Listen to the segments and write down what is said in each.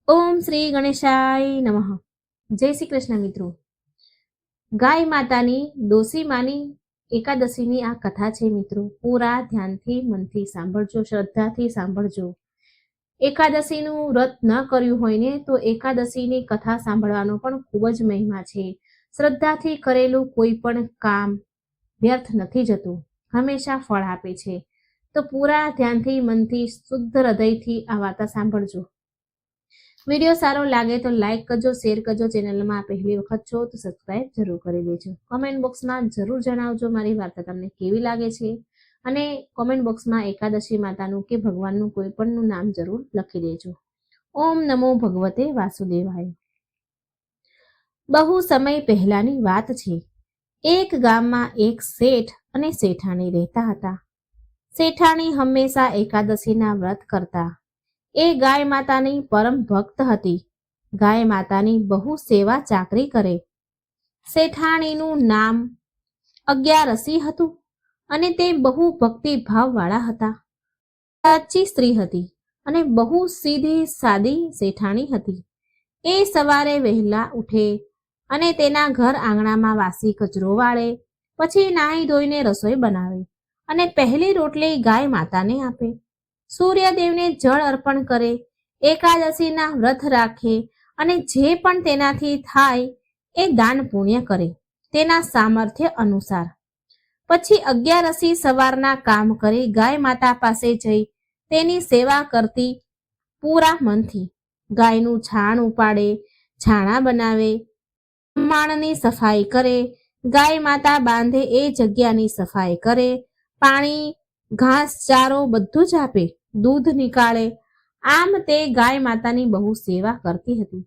ઓમ શ્રી ગણેશાય નમઃ. જય શ્રી કૃષ્ણ મિત્રો. ગાય માતાની ડોસીમાની એકાદશીની આ કથા છે મિત્રો. પૂરા ધ્યાનથી મનથી સાંભળજો, શ્રદ્ધાથી સાંભળજો. એકાદશીનું વ્રત ન કર્યું હોય ને તો એકાદશીની કથા સાંભળવાનો પણ ખૂબ જ મહિમા છે. શ્રદ્ધાથી કરેલું કોઈ પણ કામ વ્યર્થ નથી જતું, હંમેશા ફળ આપે છે. તો પૂરા ધ્યાનથી મનથી શુદ્ધ હૃદયથી આ વાર્તા સાંભળજો. વિડીયો સારો લાગે તો લાઈક કરજો, શેર કરજો. ચેનલમાં પહેલી વખત છો તો સબસ્ક્રાઇબ જરૂર કરી દેજો. કોમેન્ટ બોક્સમાં જરૂર જણાવજો મારી વાર્તા તમને કેવી લાગે છે, અને કોમેન્ટ બોક્સમાં એકાદશી માતાનું કે ભગવાનનું કોઈ પણનું નામ જરૂર લખી દેજો. ઓમ નમો ભગવતે વાસુદેવાય. બહુ સમય પહેલાની વાત છે. એક ગામમાં એક શેઠ અને શેઠાણી રહેતા હતા. શેઠાણી હંમેશા એકાદશીના વ્રત કરતા. એ ગાય માતાની પરમ ભક્ત હતી. ગાય માતાની બહુ સેવા ચાકરી કરે. શેઠાણીનું નામ અગિયારસી હતું અને તે બહુ ભક્તિભાવ વાળા હતા. સાચી સ્ત્રી હતી અને બહુ સીધી સાદી શેઠાણી હતી. એ સવારે વહેલા ઉઠે અને તેના ઘર આંગણામાં વાસી કચરો વાળે, પછી નાહી ધોઈને રસોઈ બનાવે અને પહેલી રોટલી ગાય માતાને આપે. સૂર્યદેવને જળ અર્પણ કરે, એકાદશીના વ્રત રાખે અને જે પણ તેનાથી થાય એ દાન પુણ્ય કરે તેના સામર્થ્ય અનુસાર. પછી અગિયારસી સવારના કામ કરી ગાય માતા પાસે જઈ તેની સેવા કરતી પૂરા મનથી. ગાયનું છાણ ઉપાડે, છાણા બનાવે, માણની સફાઈ કરે, ગાય માતા બાંધે એ જગ્યાની સફાઈ કરે, પાણી ઘાસ ચારો બધું જ આપે, દૂધ નીકાળે. આમ તે ગાય માતાની બહુ સેવા કરતી હતી.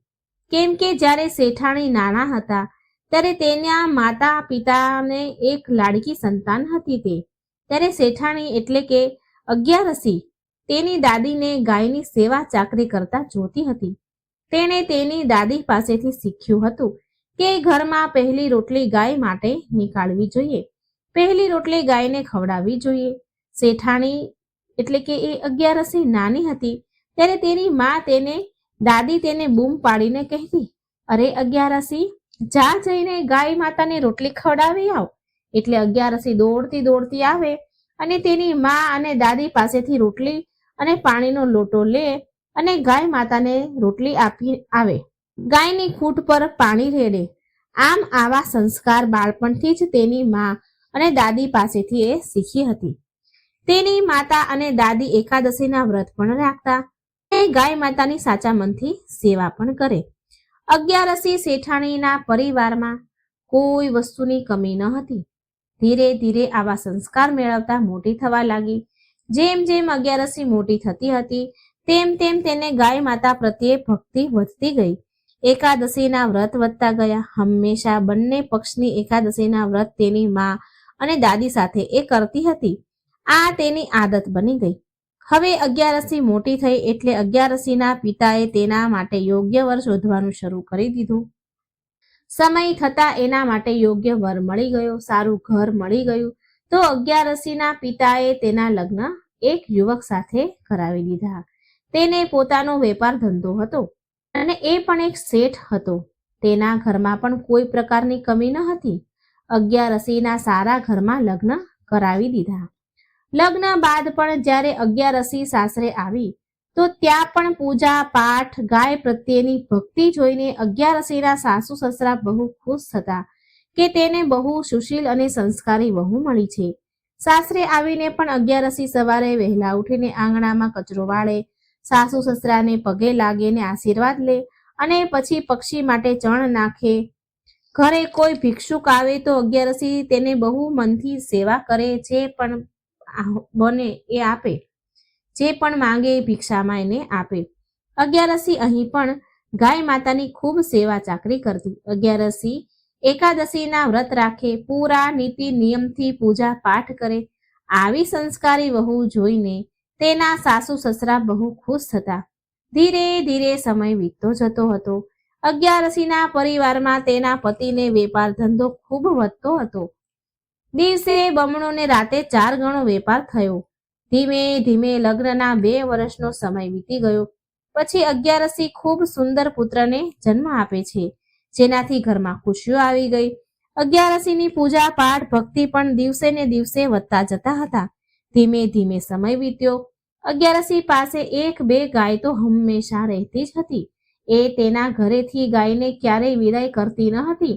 કેમ કે જ્યારે શેઠાણી નાના હતા ત્યારે તેના માતા પિતાને એક લાડકી સંતાન હતી. ત્યારે શેઠાણી એટલે કે અગિયારસી તેની દાદીને ગાયની સેવા ચાકરી કરતા જોતી હતી. તેણે તેની દાદી પાસેથી શીખ્યું હતું કે ઘરમાં પહેલી રોટલી ગાય માટે નીકાળવી જોઈએ, પહેલી રોટલી ગાયને ખવડાવવી જોઈએ. શેઠાણી એટલે કે એ અગિયારસી નાની હતી ત્યારે તેની માં દાદી તેને બૂમ પાડીને કહેતી, અરે અગિયારસી, જા જઈને ગાય માતાને રોટલી ખવડાવી આવ. એટલે અગિયારસી દોડતી દોડતી આવે અને તેની માં અને દાદી પાસેથી રોટલી અને પાણીનો લોટો લે અને ગાય માતાને રોટલી આપી આવે. ગાયની ખૂંટ પર પાણી રેડે. આમ આવા સંસ્કાર બાળપણથી જ તેની માં અને દાદી પાસેથી એ શીખી હતી. તેની માતા અને દાદી એકાદશીના વ્રત પણ રાખતા અને ગાય માતાની સાચા મનથી સેવા પણ કરે. અગિયારસી શેઠાણીના પરિવારમાં કોઈ વસ્તુની કમી ન હતી. ધીરે ધીરે આવા સંસ્કાર મેળવતા મોટી થવા લાગી. જેમ જેમ અગિયારસી મોટી થતી હતી તેમ તેમ તેને ગાય માતા પ્રત્યે ભક્તિ વધતી ગઈ. એકાદશીના વ્રત વધતા ગયા. હંમેશા બંને પક્ષની એકાદશીના વ્રત તેની માં અને દાદી સાથે એ કરતી હતી. આ તેની આદત બની ગઈ. હવે અગિયારસી મોટી થઈ એટલે અગિયારસીના પિતાએ તેના માટે યોગ્ય વર શોધવાનું શરૂ કરી દીધું. સમય થતા એના માટે યોગ્ય વર મળી ગયો, સારું ઘર મળી ગયું. તો અગિયારસીના પિતાએ તેના લગ્ન એક યુવક સાથે કરાવી દીધા. તેને પોતાનો વેપાર ધંધો હતો અને એ પણ એક શેઠ હતો. તેના ઘરમાં પણ કોઈ પ્રકારની કમી ન હતી. અગિયારસીના સારા ઘરમાં લગ્ન કરાવી દીધા. લગ્ન બાદ પણ જ્યારે અગિયારસી સાસરે આવી તો ત્યાં પણ પૂજા પાઠ, ગાય પ્રત્યેની ભક્તિ જોઈને અગિયારસીના સાસુ સસરા બહુ ખુશ થતા કે તેને બહુ સુશીલ અને સંસ્કારી વહુ મળી છે. સાસરે આવીને પણ અગિયારસી સવારે વહેલા ઉઠીને આંગણામાં કચરો વાળે, સાસુ સસરાને પગે લાગીને આશીર્વાદ લે અને પછી પક્ષી માટે ચણ નાખે. ઘરે કોઈ ભિક્ષુક આવે તો અગિયારસી તેને બહુ મનથી સેવા કરે, જે પણ બને એ આપે, જે પણ માંગે ભિક્ષામાં એને આપે. અગિયારસી અહીં પણ ગાય માતાની ખૂબ સેવા ચાકરી કરતી. અગિયારસી એકાદશીના વ્રત રાખે, પૂરા નીતિ નિયમથી પૂજા પાઠ કરે. આવી સંસ્કારી વહુ જોઈને તેના સાસુ સસરા બહુ ખુશ થતા. ધીરે ધીરે સમય વીતતો જતો હતો. અગિયારસીના પરિવારમાં તેના પતિને વેપાર ધંધો ખૂબ વધતો હતો. દિવસે બમણો ને રાતે 4 ગણો વેપાર થયો. ધીમે ધીમે લગ્નના 2 વર્ષનો સમય વીતી ગયો. પછી અગિયારસી ખૂબ સુંદર પુત્રને જન્મ આપે છે, જેનાથી ઘરમાં ખુશીઓ આવી ગઈ. અગિયારસીની પૂજા પાઠ ભક્તિ પણ દિવસે ને દિવસે વધતા જતા હતા. ધીમે ધીમે સમય વીત્યો. અગિયારસી પાસે એક બે ગાય તો હંમેશા રહેતી જ હતી. એ તેના ઘરેથી ગાયને ક્યારેય વિદાય કરતી ન હતી.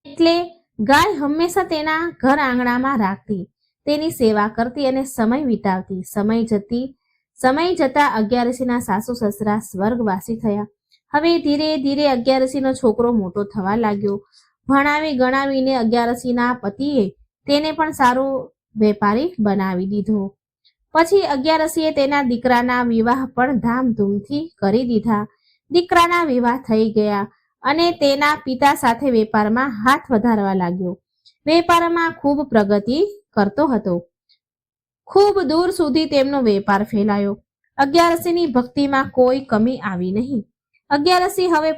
એટલે ગાય હંમેશા તેના ઘર આંગણામાં રાખતી, તેની સેવા કરતી અને સમય વિતાવતી. સમય જતા અગિયારસીના સાસુ સસરા સ્વર્ગવાસી થયા. હવે ધીરે ધીરે અગિયારસીનો છોકરો મોટો થવા લાગ્યો. ભણાવી ગણાવીને અગિયારસીના પતિએ તેને પણ સારો વેપારી બનાવી દીધો. પછી અગિયારસીએ તેના દીકરાના વિવાહ પણ ધામધૂમથી કરી દીધા. દીકરાના વિવાહ થઈ ગયા અને તેના પિતા સાથે વેપારમાં હાથ વધારવા લાગ્યો. વેપારમાં ખૂબ પ્રગતિ કરતો હતો. ખૂબ દૂર સુધી તેમનો વેપાર ફેલાયો. અગિયારસીની ભક્તિમાં કોઈ કમી આવી નહીં. અગિયારસી હવે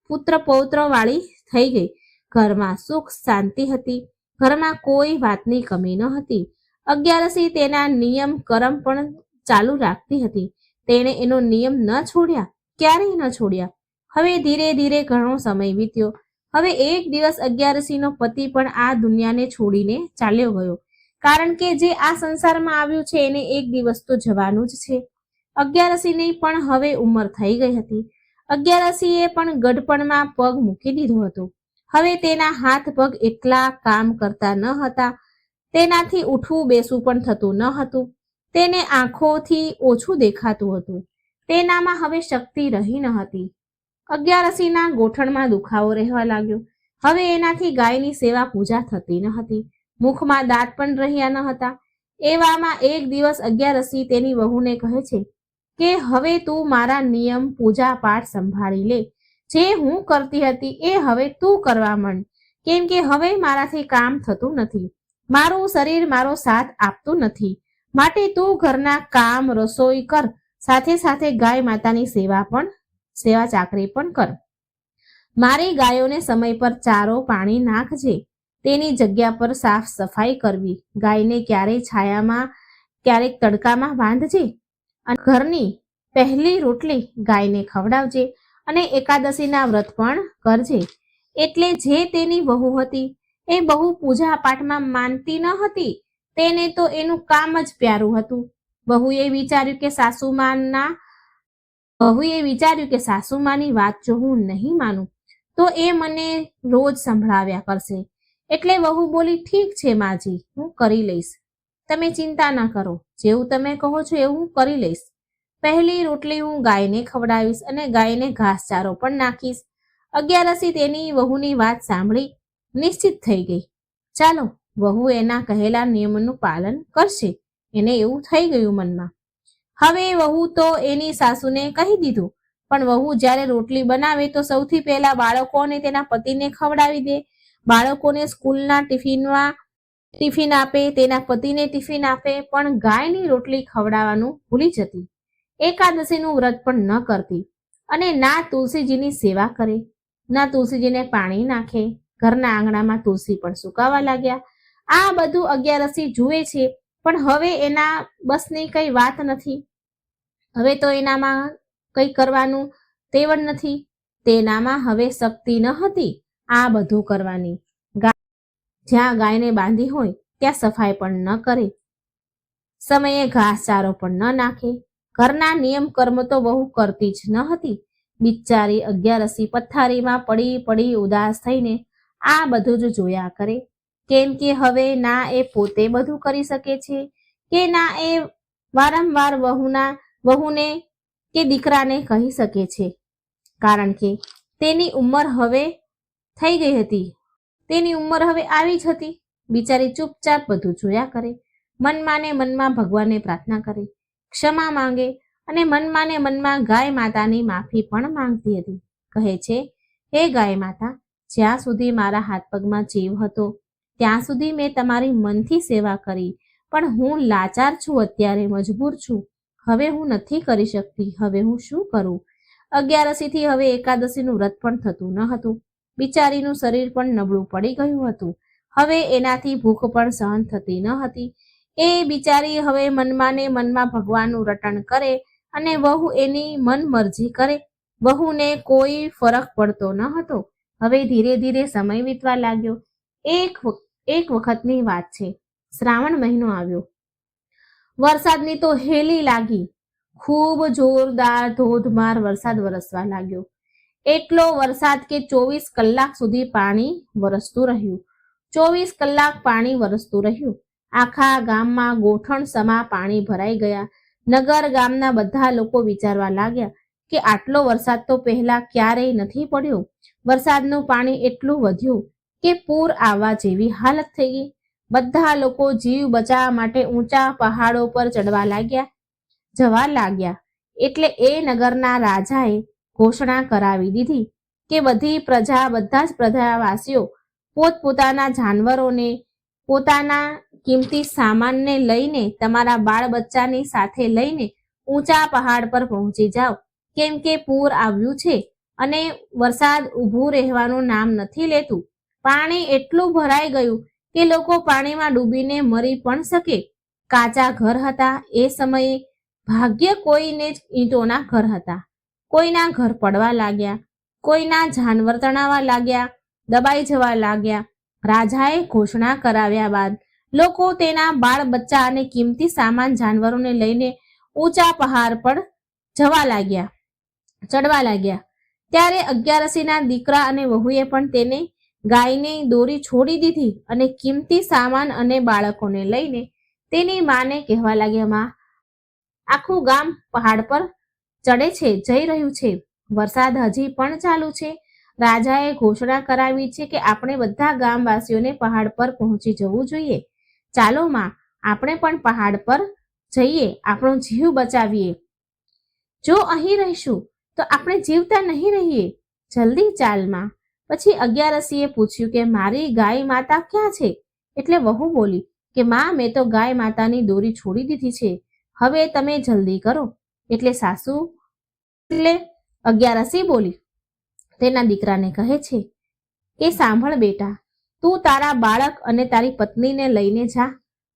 પુત્ર પૌત્ર વાળી થઈ ગઈ. ઘરમાં સુખ શાંતિ હતી. ઘરમાં કોઈ વાતની કમી ન હતી. અગિયારસી તેના નિયમ કરમ પણ ચાલુ રાખતી હતી. તેણે એનો નિયમ ન છોડ્યા, ક્યારેય ન છોડ્યા. હવે ધીરે ધીરે ઘણો સમય વીત્યો. હવે એક દિવસ અગિયારસીનો પતિ પણ આ દુનિયાને છોડીને ચાલ્યો ગયો. કારણ કે જે આ સંસારમાં આવ્યું છે એને એક દિવસ તો જવાનું જ છે. અગિયારસીની પણ હવે ઉંમર થઈ ગઈ હતી. અગિયારસીએ પણ ગઢપણમાં પગ મૂકી દીધો હતો. હવે તેના હાથ પગ એટલા કામ કરતા ન હતા. તેનાથી ઉઠવું બેસવું પણ થતું ન હતું. તેને આંખોથી ઓછું દેખાતું હતું. તેનામાં હવે શક્તિ રહી ન હતી. અગિયારસીના ગોઠણમાં દુખાવો રહેવા લાગ્યો. હવે એનાથી ગાયની સેવા પૂજા થતી ન હતી. મુખમાં દાંત પણ રહ્યા ન હતા. એવામાં એક દિવસ અગિયારસી તેની વહુને કહે છે કે હવે તું મારા નિયમ પૂજા પાઠ સંભાળી લે. જે હું કરતી હતી એ હવે તું કરવા માંડ, કેમ કે હવે મારાથી કામ થતું નથી. મારું શરીર મારો સાથ આપતું નથી. માટે તું ઘરના કામ રસોઈ કર, સાથે સાથે ગાય માતાની સેવા ચાકરી પણ કર. મારી ગાયોને સમય પર ચારો પાણી નાખજે. તેની જગ્યા પર સાફ સફાઈ કરવી. ગાયને ક્યારેક છાયામાં ક્યારેક તડકામાં બાંધજે. અને ઘરની પહેલી રોટલી ગાયને ખવડાવજે અને એકાદશીના વ્રત પણ કરજે. એટલે જે તેની વહુ હતી એ બહુ પૂજા પાઠમાં માનતી ન હતી. તેને તો એનું કામ જ પ્યારું હતું. વહુએ વિચાર્યું કે સાસુમાની વાત જો હું નહીં માનું તો એ મને રોજ સંભળાવ્યા કરશે. એટલે વહુ બોલી, ઠીક છે માજી, હું કરી લઈશ. તમે ચિંતા ના કરો. જેવું તમે કહો છો એવું હું કરી લઈશ. પહેલી રોટલી હું ગાયને ખવડાવીશ અને ગાયને ઘાસચારો પણ નાખીશ. અગિયારસી તેની વહુની વાત સાંભળી નિશ્ચિત થઈ ગઈ. ચાલો, વહુ એના કહેલા નિયમનું પાલન કરશે. એને એવું થઈ ગયું મનમાં. હવે વહુ તો એની સાસુને કહી દીધું. પણ વહુ જ્યારે રોટલી બનાવે તો સૌથી પહેલા બાળકોને તેના પતિને ખવડાવી દે. બાળકોને સ્કૂલના ટિફિન આપે, તેના પતિને ટિફિન આપે, પણ ગાયની રોટલી ખવડાવવાનું ભૂલી જતી. એકાદશીનું વ્રત પણ ન કરતી અને ના તુલસીજીની સેવા કરે, ના તુલસીજીને પાણી નાખે. ઘરના આંગણામાં તુલસી પણ સુકાવા લાગ્યા. આ બધું અગિયારસી જુએ છે, પણ હવે એના બસની કઈ વાત નથી. હવે તો એનામાં કઈ કરવાનું તેવડ નથી. તેનામાં હવે શક્તિ ન હતી આ બધું કરવાની. જ્યાં ગાયને બાંધી હોય ત્યાં સફાઈ પણ ન કરે, સમયે ઘાસચારો પણ ન નાખે. ઘરના નિયમ કર્મ તો બહુ કરતી જ ન હતી. બિચારી અગિયારસી પથારીમાં પડી પડી ઉદાસ થઈને આ બધું જ જોયા કરે. કેમ કે હવે ના એ પોતે બધું કરી શકે છે કે ના એ વારંવાર વહુને કે દીકરાને કહી શકે છે. કારણ કે તેની ઉંમર હવે થઈ ગઈ હતી. તેની ઉંમર હવે આવી જ હતી. બિચારી ચૂપચાપ બધું જોયા કરે. મનમાં ને મનમાં ભગવાનને પ્રાર્થના કરે, ક્ષમા માંગે અને મનમાં ને મનમાં ગાય માતાની માફી પણ માંગતી હતી. કહે છે, હે ગાય માતા, જ્યાં સુધી મારા હાથ પગમાં જીવ હતો ત્યાં સુધી મેં તમારી મનથી સેવા કરી, પણ હું લાચાર છું, અત્યારે મજબૂર છું. હવે હું નથી કરી શકતી. હવે હું શું કરું? અગિયારસીથી હવે એકાદશીનું વ્રત પણ થતું ન હતું. બિચારીનું શરીર પણ નબળું પડી ગયું હતું. હવે એનાથી ભૂખ પણ સહન થતી ન હતી. એ બિચારી હવે મનમાં ને મનમાં ભગવાનનું રટણ કરે અને વહુ એની મન મરજી કરે. વહુને કોઈ ફરક પડતો ન હતો. હવે ધીરે ધીરે સમય વીતવા લાગ્યો. એક વખતની વાત છે. શ્રાવણ મહિનો આવ્યો. વરસાદની તો હેલી લાગી. ખૂબ જોરદાર ધોધમાર વરસાદ વરસવા લાગ્યો. એટલો વરસાદ કે 24 કલાક સુધી પાણી વરસતું રહ્યું. 24 કલાક પાણી વરસતું રહ્યું. આખા ગામમાં ગોઠણ સમા પાણી ભરાઈ ગયા. નગર ગામના બધા લોકો વિચારવા લાગ્યા કે આટલો વરસાદ તો પહેલા ક્યારેય નથી પડ્યો. વરસાદનું પાણી એટલું વધ્યું કે પૂર આવવા જેવી હાલત થઈ ગઈ. બધા લોકો જીવ બચાવવા માટે ઊંચા પહાડો પર જવા લાગ્યા. એટલે એ નગરના રાજાએ ઘોષણા કરાવી દીધી કે બધા જ પ્રજાવાસીઓ પોતપોતાના જાનવરોને, પોતાના કિંમતી સામાનને લઈને, તમારા બાળ બચ્ચાની સાથે લઈને ઊંચા પહાડ પર પહોંચી જાઓ, કેમ કે પૂર આવ્યું છે અને વરસાદ ઊભું રહેવાનું નામ નથી લેતું. પાણી એટલું ભરાઈ ગયું કે લોકો પાણીમાં ડૂબીને મરી પણ શકે. કાચા ઘર હતા. એ સમયે ભાગ્ય કોઈને જ ઈંટોના ઘર હતા. કોઈના ઘર પડવા લાગ્યા, કોઈના જાનવર તણાવા લાગ્યા, દબાઈ જવા લાગ્યા. રાજાએ ઘોષણા કરાવ્યા બાદ લોકો તેના બાળ બચ્ચા અને કિંમતી સામાન જાનવરોને લઈને ઊંચા પહાડ પર ચડવા લાગ્યા. ત્યારે અગિયારસીના દીકરા અને વહુએ પણ તેને ગાયની દોરી છોડી દીધી અને કિંમતી સામાન અને બાળકોને લઈને તેની માને કહેવા લાગ્યા, માં, આખું ગામ પહાડ પર ચડે છે, જઈ રહ્યું છે. વરસાદ હજી પણ ચાલુ છે. રાજાએ ઘોષણા કરાવી છે કે આપણે બધા ગામવાસીઓને પહાડ પર પહોંચી જવું જોઈએ. ચાલો માં, આપણે પણ પહાડ પર જઈએ, આપણો જીવ બચાવીએ. જો અહીં રહીશું તો આપણે જીવતા નહીં રહીએ. જલ્દી ચાલ માં. પછી અગિયારસીએ પૂછ્યું કે મારી ગાય માતા ક્યાં છે? એટલે વહુ બોલી કે માં, મેં તો ગાય માતાની દોરી છોડી દીધી છે. હવે તમે જલ્દી કરો. એટલે અગિયારસી બોલી તેના દીકરાને કહે છે કે સાંભળ બેટા, તું તારા બાળક અને તારી પત્નીને લઈને જા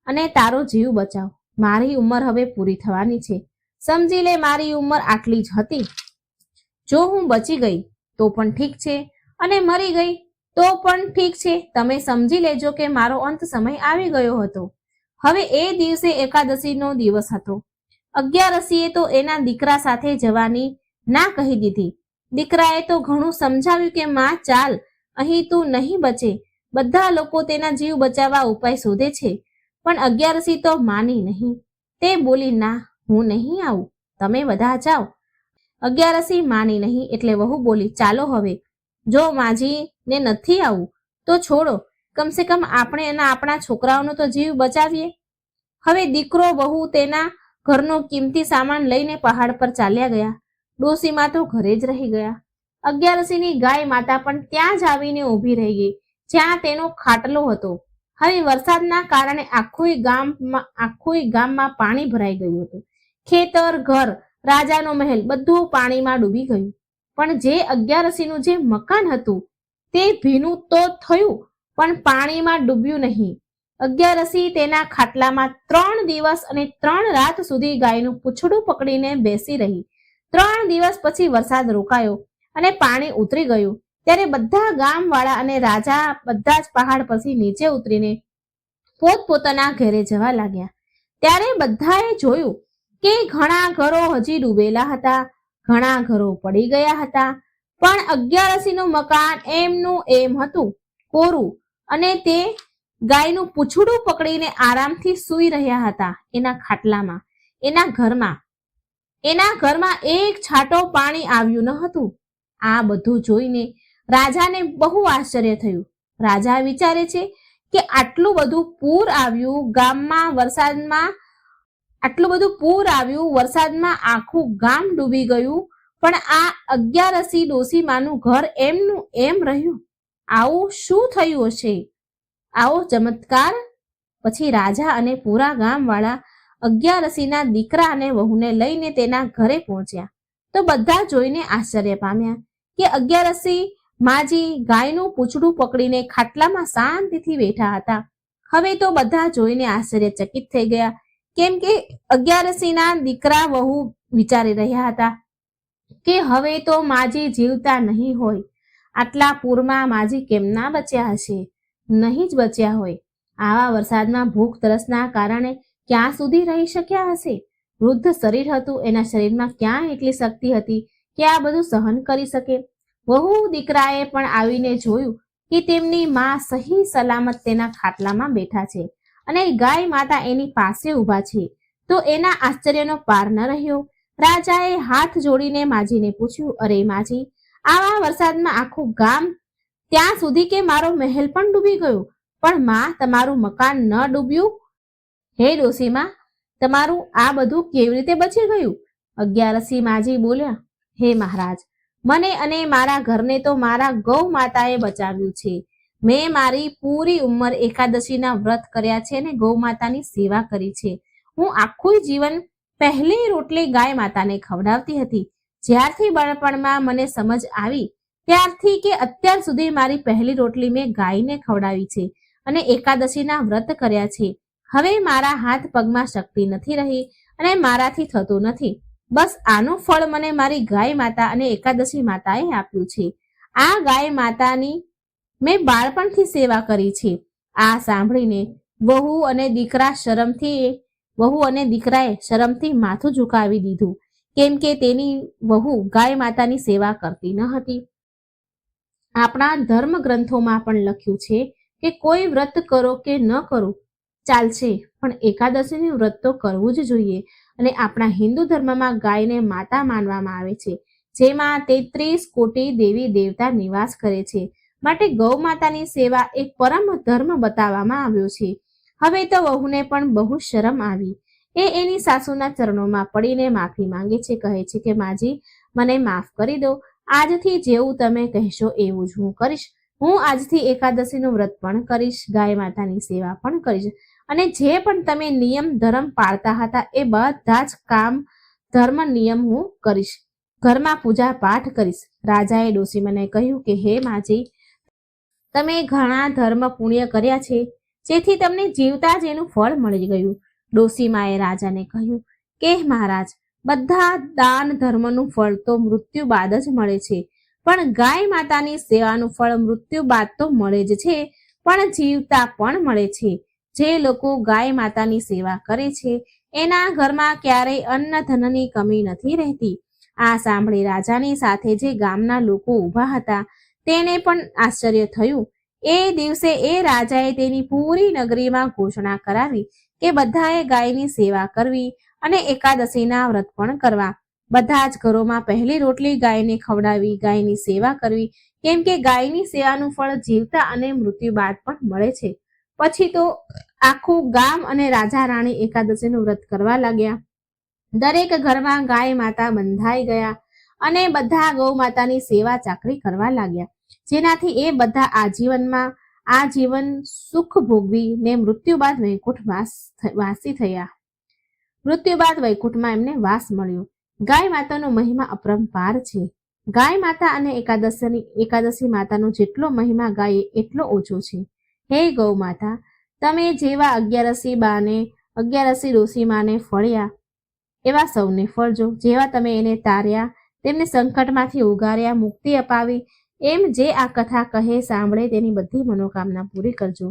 અને તારો જીવ બચાવ. મારી ઉંમર હવે પૂરી થવાની છે. સમજી લે, મારી ઉંમર આટલી જ હતી. જો હું બચી ગઈ તો પણ ઠીક છે અને મરી ગઈ તો પણ ઠીક છે. તમે સમજી લેજો કે મારો અંત સમય આવી ગયો હતો. હવે એ દિવસે એકાદશીનો દિવસ હતો. અગિયારસીએ તો એના દીકરા સાથે જવાની ના કહી દીધી. દીકરાએ તો ઘણું સમજાવ્યું કે માં ચાલ, અહીં તું નહીં બચે. બધા લોકો તેના જીવ બચાવવા ઉપાય શોધે છે. પણ અગિયારસી તો માની નહીં. તે બોલી, ના, હું નહીં આવું, તમે બધા જાઓ. અગિયારસી માની નહીં. એટલે વહુ બોલી, ચાલો હવે, જો માજીને નથી આવું તો છોડો, કમસે કમ આપણે અને આપણા છોકરાઓનો તો જીવ બચાવીએ. હવે દીકરો વહુ તેના ઘરનો કિંમતી સામાન લઈને પહાડ પર ચાલ્યા ગયા. ડોસીમાં તો ઘરે જ રહી ગયા. અગિયારસીની ગાય માતા પણ ત્યાં જ આવીને ઊભી રહી ગઈ જ્યાં તેનો ખાટલો હતો. હવે વરસાદના કારણે આખું ગામમાં પાણી ભરાઈ ગયું હતું. ખેતર, ઘર, રાજાનો મહેલ બધું પાણીમાં ડૂબી ગયું. પણ જે અગિયારસીનું જે મકાન હતું તે ભીનું તો થયું પણ પાણીમાં ડૂબ્યું નહીં. અગિયારસી તેના ખાટલામાં 3 દિવસ અને 3 રાત સુધી ગાયનું પૂંછડું પકડીને બેસી રહી. 3 દિવસ પછી વરસાદ રોકાયો અને પાણી ઉતરી ગયું. ત્યારે બધા ગામવાળા અને રાજા બધા જ પહાડ પરથી નીચે ઉતરીને પોતપોતાના ઘરે જવા લાગ્યા. ત્યારે બધાએ જોયું કે ઘણા ઘરો હજી ડૂબેલા હતા, ઘણા ઘરો પડી ગયા હતા, પણ અગિયારસીનું મકાન એમનું એમ હતું, કોરું, અને તે ગાયનું પૂંછડું પકડીને આરામથી સૂઈ રહ્યા હતા એના ખાટલામાં, એના ઘરમાં એક છાંટો પાણી આવ્યું ન હતું. આ બધું જોઈને રાજાને બહુ આશ્ચર્ય થયું. રાજા વિચારે છે કે આટલું બધું પૂર આવ્યું ગામમાં, વરસાદમાં આખું ગામ ડૂબી ગયું, પણ આ અગિયારસી ડોસીમાનું ઘર એમનું એમ રહ્યું. આવું શું થયું હશે? આવો ચમત્કાર. પછી રાજા અને પૂરા ગામવાળા અગિયારસીના દીકરા અને વહુને લઈને તેના ઘરે પહોંચ્યા તો બધા જોઈને આશ્ચર્ય પામ્યા કે અગિયારસી માજી ગાયનું પૂંછડું પકડીને ખાટલામાં શાંતિથી બેઠા હતા. હવે તો બધા જોઈને આશ્ચર્યચકિત થઈ ગયા કેમ કે અગિયારસીના દીકરા વહુ વિચારી રહ્યા હતા કે હવે તો માજી જીવતા નહીં હોય, આટલા પૂરમાં માજી કેમ ના બચ્યા હશે, નહીં જ બચ્યા હોય, આવા વરસાદમાં ભૂખ તરસના કારણે ક્યાં સુધી રહી શક્યા હશે, વૃદ્ધ શરીર હતું, એના શરીરમાં ક્યાં એટલી શક્તિ હતી કે આ બધું સહન કરી શકે. વહુ દીકરાએ પણ આવીને જોયું કે તેમની માં સહી સલામત તેના ખાટલામાં બેઠા છે અને ગાય માતા એની પાસે ઊભા છે. તો એના આશ્ચર્યનો પાર ન રહ્યો. રાજાએ હાથ જોડીને માજીને પૂછ્યું, અરે માજી, આવા વરસાદમાં આખું ગામ ત્યાં સુધી કે મારો મહેલ પણ ડૂબી ગયો, પણ માં તમારું મકાન ન ડૂબ્યું? હે ડોસીમાં, તમારું આ બધું કેવી રીતે બચી ગયું? અગિયારસી માજી બોલ્યા, હે મહારાજ, મને અને મારા ઘરને તો મારા ગૌ માતાએ બચાવ્યું છે. મેં મારી પૂરી ઉંમર એકાદશીના વ્રત કર્યા છે ને ગૌ માતાની સેવા કરી છે. હું આખું જીવન પહેલી રોટલી ગાય માતાને ખવડાવતી હતી. જ્યારથી બાળપણમાં મને સમજ આવી ત્યારથી કે અત્યાર સુધી મારી પહેલી રોટલી મેં ગાયને ખવડાવી છે અને એકાદશીના વ્રત કર્યા છે. હવે મારા હાથ પગમાં શક્તિ નથી રહી અને મારાથી થતું નથી. બસ આનું ફળ મને મારી ગાય માતા અને એકાદશી માતાએ આપ્યું છે. આ ગાય માતાની મેં બાળપણથી સેવા કરી છે. આ સાંભળીને વહુ અને દીકરાએ શરમથી માથું ઝુકાવી દીધું, કેમ કે તેની વહુ ગાય માતાની સેવા કરતી ન હતી. આપણા ધર્મ ગ્રંથોમાં પણ લખ્યું છે કે કોઈ વ્રત કરો કે ન કરો ચાલશે, પણ એકાદશીનું વ્રત તો કરવું જ જોઈએ. અને આપણા હિન્દુ ધર્મમાં ગાયને માતા માનવામાં આવે છે, જેમાં 33 કોટી દેવી દેવતા નિવાસ કરે છે. માટે ગૌ માતાની સેવા એક પરમ ધર્મ બતાવવામાં આવ્યો છે. હવે તો વહુને પણ બહુ શરમ આવી. એ એની સાસુના ચરણોમાં પડીને માફી માંગે છે. કહે છે કે માજી, મને માફ કરી દો. આજથી જેવું તમે કહેશો એવું જ હું કરીશ. હું આજથી એકાદશીનું વ્રત પણ કરીશ, ગાય માતાની સેવા પણ કરીશ અને જે પણ તમે નિયમ ધર્મ પાળતા હતા એ બધા જ કામ ધર્મ નિયમ હું કરીશ. ઘરમાં પૂજા પાઠ કરીશ. રાજાએ ડોસીમાને કહ્યું કે હે માજી, તમે ઘણા ધર્મ પુણ્ય કર્યા છે, જેથી તમને જીવતા જ એનું ફળ મળી ગયું. ડોસીમાએ રાજાને કહ્યું કે મહારાજ, બધા દાન ધર્મનું ફળ તો મૃત્યુ બાદ જ મળે છે, પણ ગાય માતાની સેવાનું ફળ મૃત્યુ બાદ તો મળે જ છે, પણ જીવતા પણ મળે છે. જે લોકો ગાય માતાની સેવા કરે છે એના ઘરમાં ક્યારેય અન્ન ધનની કમી નથી રહેતી. આ સાંભળી રાજાની સાથે જે ગામના લોકો ઊભા હતા તેને પણ આશ્ચર્ય થયું. એ દિવસે એ રાજાએ તેની પૂરી નગરીમાં ઘોષણા કરાવી કે બધાએ ગાયની સેવા કરવી અને એકાદશીના વ્રત પણ કરવા. બધા જ ઘરોમાં પહેલી રોટલી ગાયને ખવડાવી, ગાયની સેવા કરવી, કેમ કે ગાયની સેવાનું ફળ જીવતા અને મૃત્યુ બાદ પણ મળે છે. પછી તો આખું ગામ અને રાજા રાણી એકાદશીનું વ્રત કરવા લાગ્યા. દરેક ઘરમાં ગાય માતા બંધાઈ ગયા અને બધા ગૌ માતાની સેવા ચાકરી કરવા લાગ્યા, જેનાથી એ બધા આજીવન સુખ ભોગવી ને મૃત્યુ બાદ વૈકુંઠમાં એમને વાસ મળ્યો. ગાય માતાનો મહિમા અપરંપાર છે. ગાય માતા અને એકાદશી માતાનો જેટલો મહિમા ગાય એટલો ઓછો છે. હે ગૌ માતા, તમે જેવા અગિયારસી ડોસીમાને ફળ્યા એવા સૌને ફળજો. જેવા તમે એને તાર્યા, તેમને સંકટમાંથી ઉગાર્યા, મુક્તિ અપાવી, એમ જે આ કથા કહે સાંભળે તેની બધી મનોકામના પૂરી કરજો.